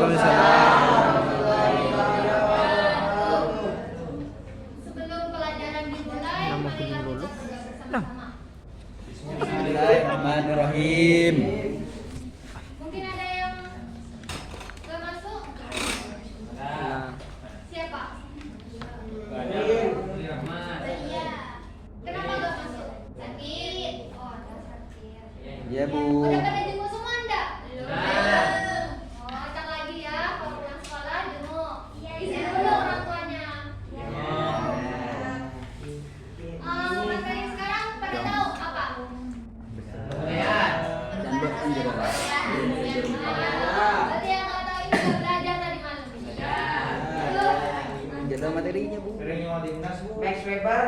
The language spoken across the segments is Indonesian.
Waalaikumsalam. Sebelum pelajaran dimulai, Nama mari kuning dulu. kita Nah. bersama-sama. Bismillahirrahmanirrahim. Mungkin ada yang nggak masuk? Nah, Siapa? Iya. Kenapa nggak masuk? Sakit. Oh, ada sakit. Iya, Bu. Udah pada jenguk semua enggak? Belum. Oh, acak lagi ya. Kalau pulang sekolah jenguk. Isi dulu orang tuanya. Materi sekarang pada tahu apa? Berarti yang nggak tahu ini nggak belajar tadi malam. Jadwal materinya, Bu. Max Weber.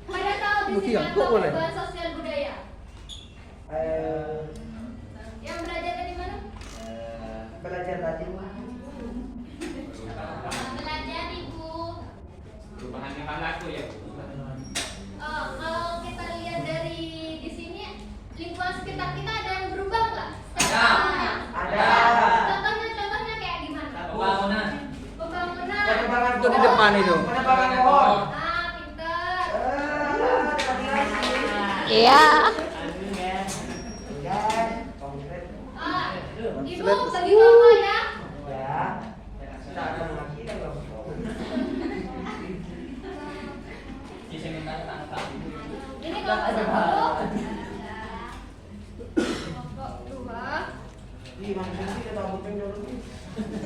Pada tahu di sini apa perubahan sosial budaya? Yang belajar dari mana? Belajar tadi. Belajar Ibu. Perubahan tingkah laku ya, Bu. Kalau kita lihat dari di sini lingkungan sekitar kita ada yang berubah nggak? Ada. Contohnya kayak gimana? Pembangunan. Pembangunan. Penebangan Itu di depan itu. Penebangan pohon. Pinter. iya. Konkret. Ibu bagi mama ya. Ya. Sudah ada lagi dan belum. Bisa minta tangkap. Ini kelompok satu. Kelompok dua. Ih, maksudnya sih kita bukan dulu.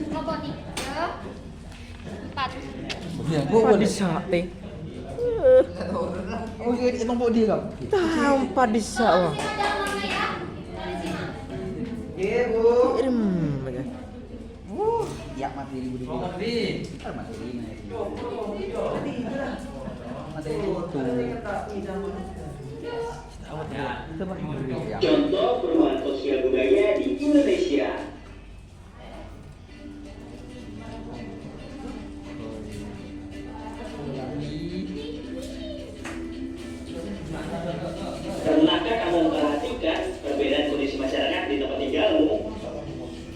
Kelompok tiga. Empat. Apa di sate? Oh, itu mau dia, Kang. Tanpa bisa, wah. Sini ada mama ya. Dari sini. Iya, Bu. Kirim. Ya, materi Bu. Nomor B. Materi. Tadi itu dah. Materi itu. Contoh perubahan sosial budaya di Indonesia. Pernahkah kamu memperhatikan perbedaan kondisi masyarakat di tempat tinggalmu?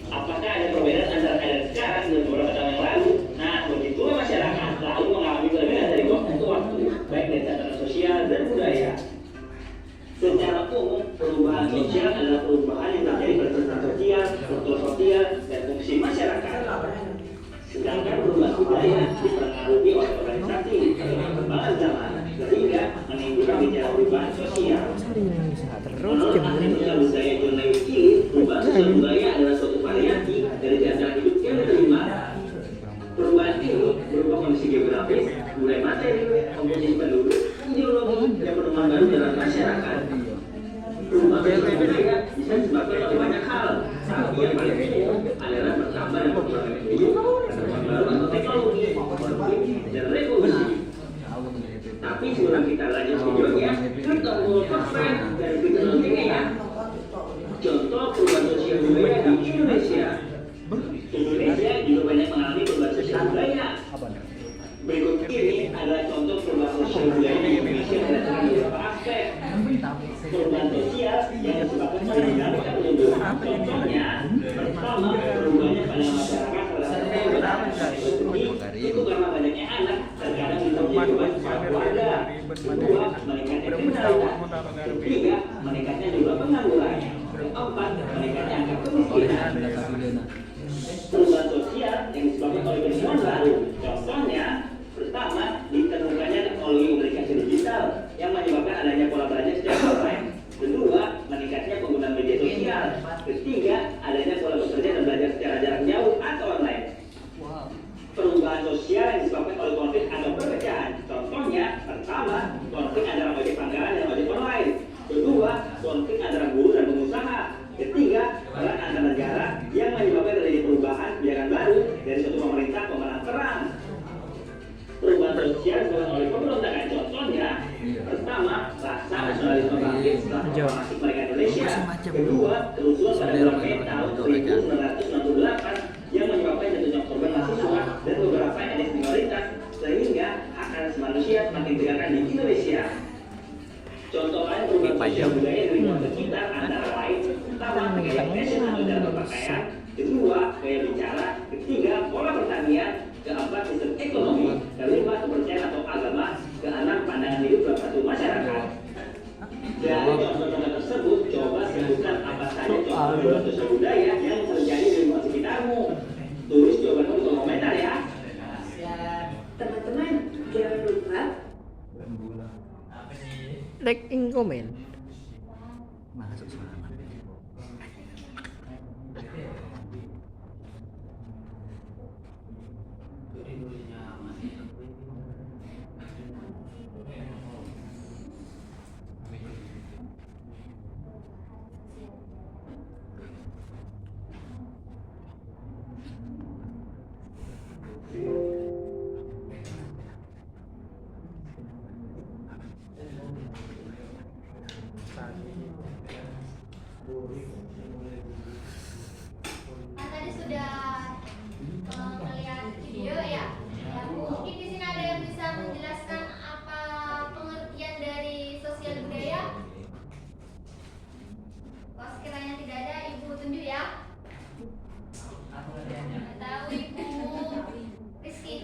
Apakah ada perbedaan antara keadaan sekarang dan beberapa tahun yang lalu? Nah, begitulah masyarakat selalu mengalami perbedaan dari waktu ke waktu, baik dari tatanan sosial dan budaya. Secara umum, perubahan sosial adalah perubahan yang terjadi pada tatanan sosial, struktur sosial, dan fungsi masyarakat. Sedangkan perubahan budaya dipengaruhi oleh organisasi dengan perkembangan zaman, sehingga menimbulkan gejala perubahan sosial. Hari ini sehat terus Menurut jam ahli ini. sosial budaya John Lewis Gillis, perubahan sosial budaya adalah suatu variasi dari cara hidup yang diterima. Perubahan ini berupa kondisi geografis, budaya materi, komposisi penduduk, ideologi, dan perkembangan baru dalam masyarakat. Perubahan sosial budaya bisa disebabkan oleh banyak hal, tapi yang paling umum adalah bertambah dan perkembangan hidup, perkembangan baru atau teknologi, konflik, dan revolusi. Tapi sebelum kita lanjut videonya, kita mulai persen dari video selanjutnya. Contoh perubahan sosial budaya di Indonesia. Indonesia juga banyak mengalami perubahan sosial budaya. Berikut ini adalah contoh perubahan sosial budaya di Indonesia berdasarkan beberapa aspek. Perubahan sosial yang disebabkan oleh dinamika penduduk. Contohnya, pertama, perubahannya pada masyarakat itu karena banyaknya anak terkadang bisa menjadi beban kepala keluarga. Kedua, meningkatnya kriminalitas. Ketiga, meningkatnya jumlah pengangguran. Keempat, meningkatnya angka kemiskinan. Perubahan sosial yang disebabkan oleh kehidupan baru. Contohnya, pertama, ditemukannya teknologi komunikasi digital yang menyebabkan adanya pola belajar secara online. Kedua, meningkatnya penggunaan media sosial. Ketiga, adanya pola bekerja dan belajar secara jarak jauh atau online. Perubahan sosial yang disebabkan oleh konflik atau perpecahan. Contohnya, pertama, konflik antara ojek pangkalan dan ojek online. Kedua, konflik antara buruh dan pengusaha. Ketiga, peran antar negara yang menyebabkan terjadi perubahan kebijakan baru dari suatu pemerintah pemenang perang. Perubahan sosial disebabkan oleh pemberontakan. Contohnya, pertama, rasa nasionalisme bangkit setelah proklamasi mereka Indonesia. Kedua, kerusuhan pada bulan Mei tahun 1968 yang menyebabkan jatuhnya korban mahasiswa dan beberapa etnis minoritas, sehingga hak asasi manusia semakin digerakkan di Indonesia. Contoh lain perubahan sosial budaya dari lingkungan sekitar antara lain pertama gaya fashion atau cara berpakaian, kedua gaya bicara, ketiga pola pertanian, keempat sistem ekonomi, kelima kepercayaan atau agama, keenam pandangan hidup dalam satu masyarakat. Dari contoh-contoh tersebut, coba sebutkan apa saja contoh perubahan sosial budaya yang terjadi di lingkungan sekitarmu. Tulis jawabanmu di kolom komentar ya. Teman-teman, jangan lupa Apa sih? Like in comment. Masuk semangat. Kan tadi sudah melihat video ya. Ya, mungkin di sini ada yang bisa menjelaskan apa pengertian dari sosial budaya? Kalau sekiranya tidak ada, Ibu tunjuk ya. Apa kerjanya? Nggak tahu Ibu Rizky.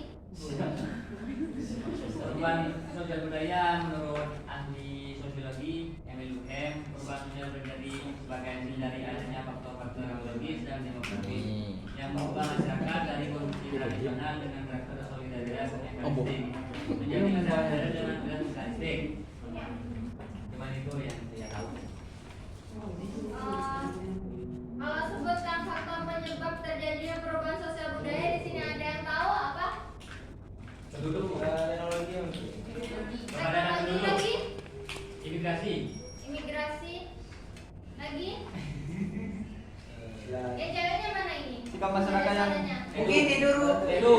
Perubahan sosial budaya menurut ahli sosiologi Emil Luhem, perubahan sosial terjadi sebagai hasil dari adanya faktor-faktor ekologis dan demografis yang mengubah masyarakat dari kondisi tradisional dengan karakter solidaritas yang karakteristik menjadi masyarakat dengan karakteristik. Cuman itu yang saya tahu. Kalau sebutkan faktor penyebab terjadinya perubahan sosial budaya, di sini ada yang tahu apa? Penduduk, Teknologi. Teknologi lagi, imigrasi, imigrasi lagi. Ya ceweknya mana ini? Sikap masyarakat yang Biasanya. mungkin tidur. lu,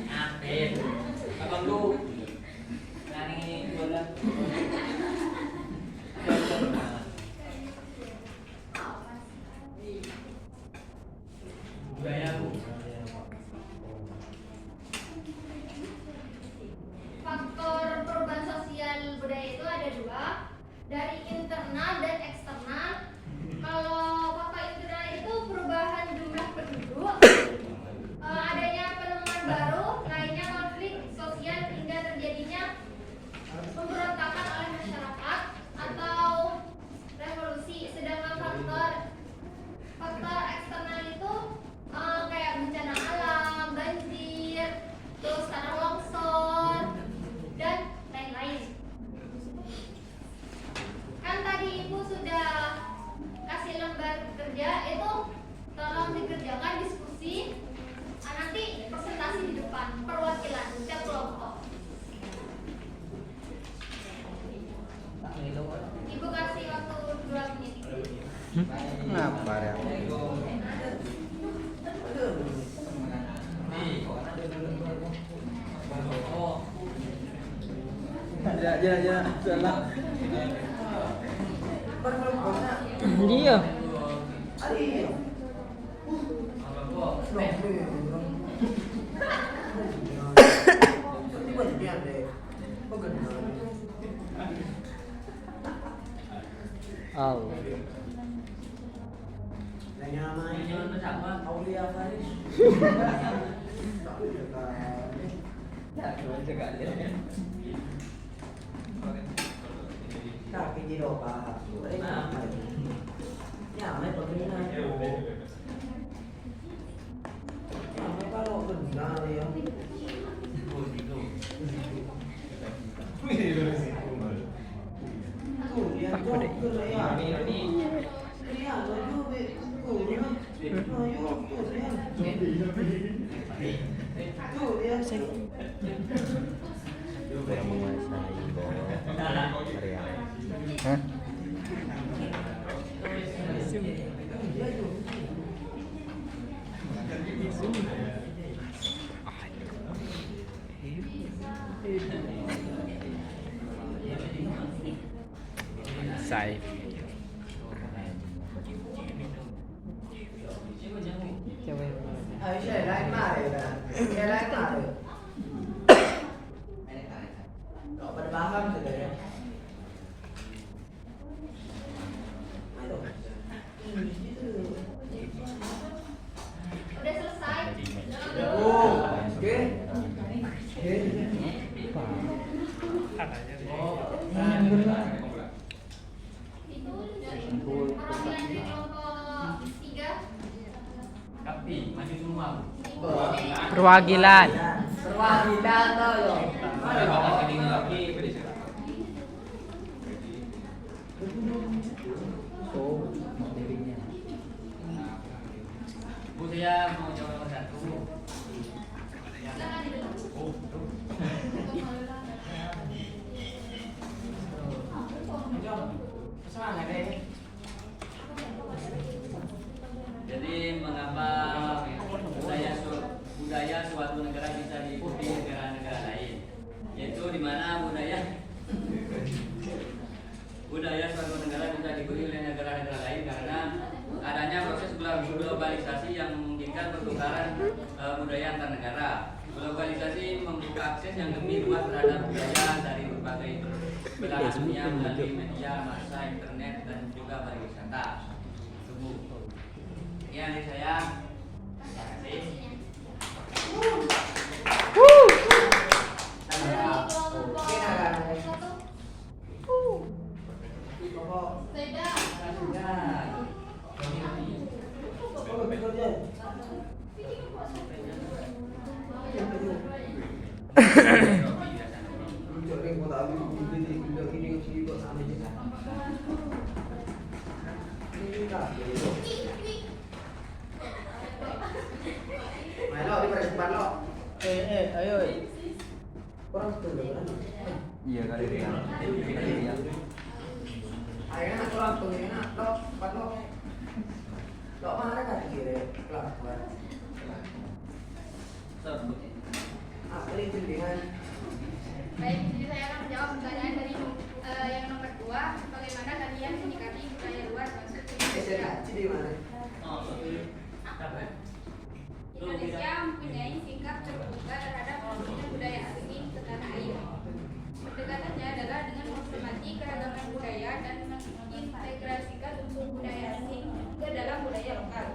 ngapain? Abang lu, nani bola. Budaya bu. Faktor perubahan sosial budaya itu ada dua, dari internal dan eksternal. Kalau faktor internal itu perubahan jumlah penduduk, adanya penemuan baru, lainnya konflik sosial hingga terjadinya pemberontakan oleh masyarakat atau revolusi. Sedangkan faktor eksternal itu kayak bencana alam, banjir, terus tanah longsor dan lain-lain. Kan tadi Ibu sudah kasih lembar kerja, itu tolong dikerjakan diskusi. Nanti presentasi di depan perwakilan setiap kelompok. Ibu kasih waktu 2 menit. Ngapa ya? Oh, Jangan salah. Iya. apa kok? Allah. Jangan bersama. Aulia Faris. Kaki di doa. Ya, mai pemina. Apa kalau benar ya? Tuh, dia joker ya. Iya, laju be. Tuh, dia. Ayo, tuh dia. Tuh, dia. Kurang menguasai area. Hah? Sai. Ayo, saya lain mari dah. Saya lain mari. Paham sudah ya. Ayo. Udah selesai. Oh, oke. Itu perwakilan di kelompok 3. Tapi masih semua. Perwakilan. Perwakilan toh yo. Oh, materinya. Bu, saya mau jawab nomor 1. Silakan duduk. Jadi mengapa budaya suatu negara bisa diikuti negara-negara lain? Yaitu di mana budaya suatu negara bisa diikuti oleh negara-negara lain karena adanya proses globalisasi yang memungkinkan pertukaran budaya antar negara. Globalisasi membuka akses yang lebih luas terhadap budaya dari berbagai belahan dunia melalui media, massa, internet, dan juga pariwisata. Tunggu. Sekian dari saya. Terima kasih. Dari kelompok 1. Seda. Ayo. Orang tuh Iya kali dia. akhirnya orang tuh enak lo, pat lo. Lo mana kan kira kelakuan. Apa ini dengan Baik, jadi saya akan menjawab pertanyaan dari yang nomor 2. Bagaimana kalian menyikapi budaya luar masuk ke Indonesia? di mana? Indonesia mempunyai sikap terbuka terhadap kemungkinan budaya asing ke tanah air. Pendekatannya adalah dengan menghormati keragaman budaya dan mengintegrasikan unsur budaya asing ke dalam budaya lokal.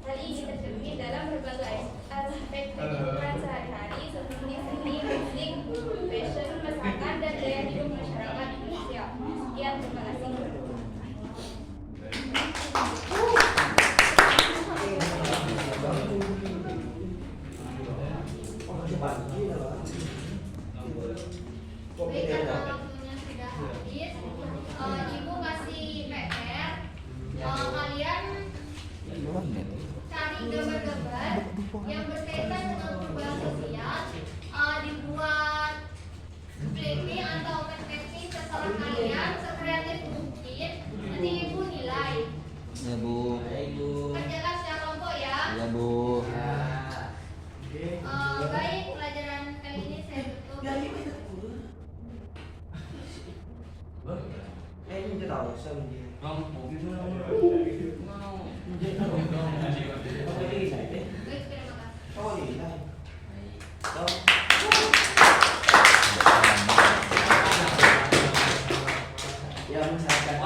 Hal ini tercermin dalam berbagai aspek kehidupan sehari-hari seperti seni, musik, fashion, masakan,